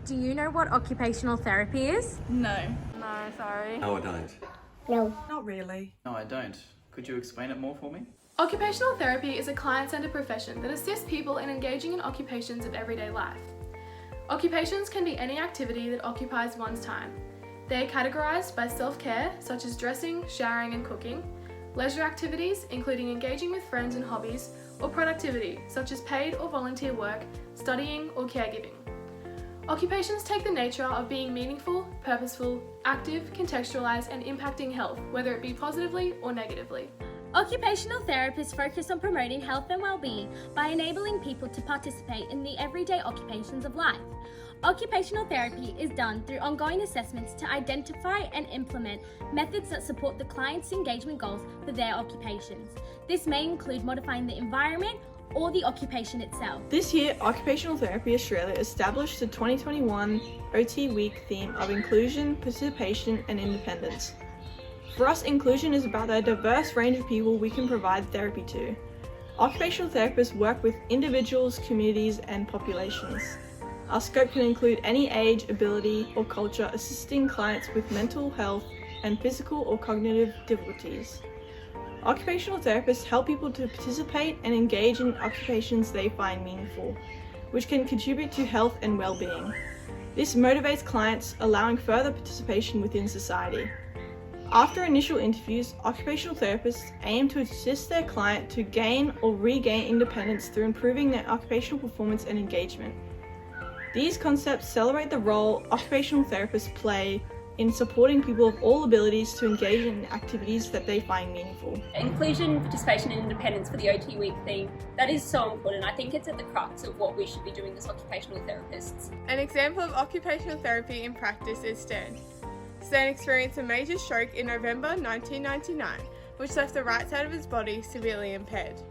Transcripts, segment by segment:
Do you know what occupational therapy is? No. No, sorry. No, I don't. No. Not really. No, I don't. Could you explain it more for me? Occupational therapy is a client-centered profession that assists people in engaging in occupations of everyday life. Occupations can be any activity that occupies one's time. They are categorised by self-care, such as dressing, showering and cooking, leisure activities, including engaging with friends and hobbies, or productivity, such as paid or volunteer work, studying or caregiving. Occupations take the nature of being meaningful, purposeful, active, contextualised and impacting health, whether it be positively or negatively. Occupational therapists focus on promoting health and well-being by enabling people to participate in the everyday occupations of life. Occupational therapy is done through ongoing assessments to identify and implement methods that support the client's engagement goals for their occupations. This may include modifying the environment or the occupation itself. This year, Occupational Therapy Australia established the 2021 OT Week theme of inclusion, participation and independence. For us, inclusion is about the diverse range of people we can provide therapy to. Occupational therapists work with individuals, communities and populations. Our scope can include any age, ability or culture, assisting clients with mental health and physical or cognitive difficulties. Occupational therapists help people to participate and engage in occupations they find meaningful, which can contribute to health and well-being. This motivates clients, allowing further participation within society. After initial interviews, occupational therapists aim to assist their client to gain or regain independence through improving their occupational performance and engagement. These concepts celebrate the role occupational therapists play in supporting people of all abilities to engage in activities that they find meaningful. Inclusion, participation and independence for the OT Week theme, that is so important. I think it's at the crux of what we should be doing as occupational therapists. An example of occupational therapy in practice is Stan. Stan experienced a major stroke in November 1999, which left the right side of his body severely impaired.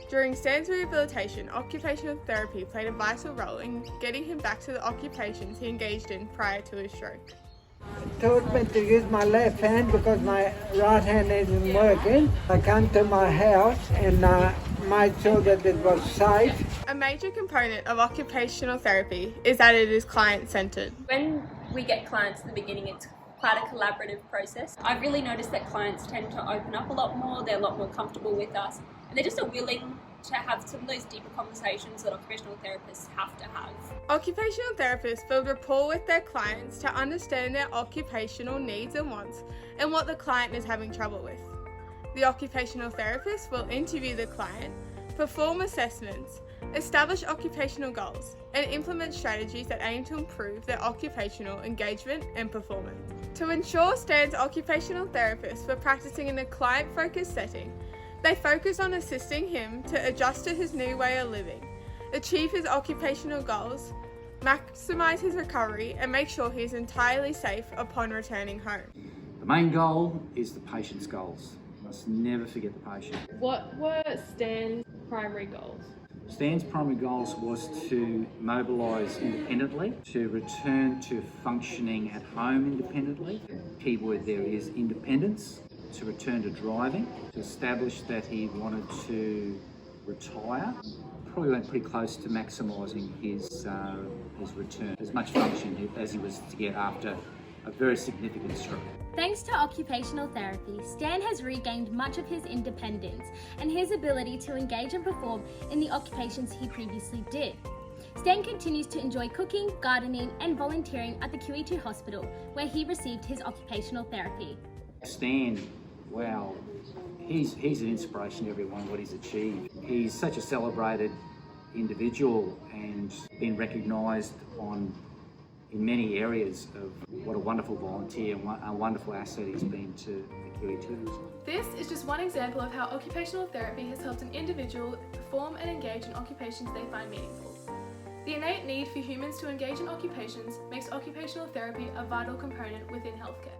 During Stan's rehabilitation, occupational therapy played a vital role in getting him back to the occupations he engaged in prior to his stroke. Told me to use my left hand because my right hand isn't working. I came to my house and made sure that it was safe. A major component of occupational therapy is that it is client-centered. When we get clients at the beginning, it's quite a collaborative process. I've really noticed that clients tend to open up a lot more, they're a lot more comfortable with us, and they're just willing to have some of those deeper conversations that occupational therapists have to have. Occupational therapists build rapport with their clients to understand their occupational needs and wants and what the client is having trouble with. The occupational therapist will interview the client, perform assessments, establish occupational goals, and implement strategies that aim to improve their occupational engagement and performance. To ensure Stan's occupational therapists were practicing in a client-focused setting, they focus on assisting him to adjust to his new way of living, achieve his occupational goals, maximise his recovery, and make sure he is entirely safe upon returning home. The main goal is the patient's goals. You must never forget the patient. What were Stan's primary goals? Stan's primary goals was to mobilise independently, to return to functioning at home independently. The key word there is independence, to return to driving, to establish that he wanted to retire. Probably went pretty close to maximising his return, as much function as he was to get after a very significant stroke. Thanks to occupational therapy, Stan has regained much of his independence and his ability to engage and perform in the occupations he previously did. Stan continues to enjoy cooking, gardening and volunteering at the QE2 hospital, where he received his occupational therapy. Stan, wow, he's an inspiration to everyone, what he's achieved. He's such a celebrated individual and been recognised in many areas of what a wonderful volunteer and a wonderful asset he's been to the QE2. This is just one example of how occupational therapy has helped an individual perform and engage in occupations they find meaningful. The innate need for humans to engage in occupations makes occupational therapy a vital component within healthcare.